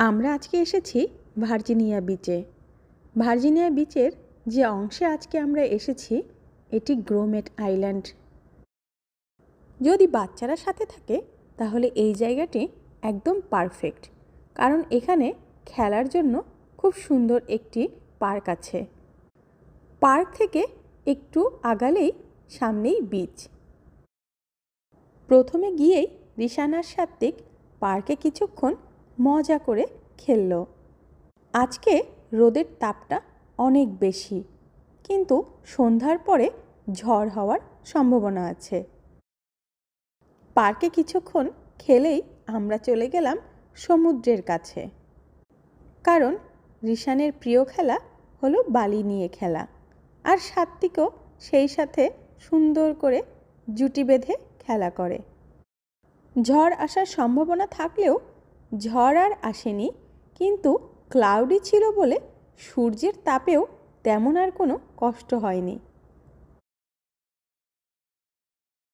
আমরা আজকে এসেছি ভার্জিনিয়া বিচে। ভার্জিনিয়া বিচের যে অংশে আজকে আমরা এসেছি এটি গ্রোমেট আইল্যান্ড। যদি বাচ্চারা সাথে থাকে তাহলে এই জায়গাটি একদম পারফেক্ট, কারণ এখানে খেলার জন্য খুব সুন্দর একটি পার্ক আছে। পার্ক থেকে একটু আগালেই সামনেই বিচ। প্রথমে গিয়েই রিশানার সাত্ত্বিক পার্কে কিছুক্ষণ মজা করে খেলল। আজকে রোদের তাপটা অনেক বেশি, কিন্তু সন্ধ্যার পরে ঝড় হওয়ার সম্ভাবনা আছে। পার্কে কিছুক্ষণ খেলেই আমরা চলে গেলাম সমুদ্রের কাছে, কারণ রিশানের প্রিয় খেলা হলো বালি নিয়ে খেলা, আর সাত্ত্বিকও সেই সাথে সুন্দর করে জুটি বেঁধে খেলা করে। ঝড় আসার সম্ভাবনা থাকলেও ঝড় আর আসেনি, কিন্তু ক্লাউডি ছিল বলে সূর্যের তাপেও তেমন আর কোনো কষ্ট হয়নি।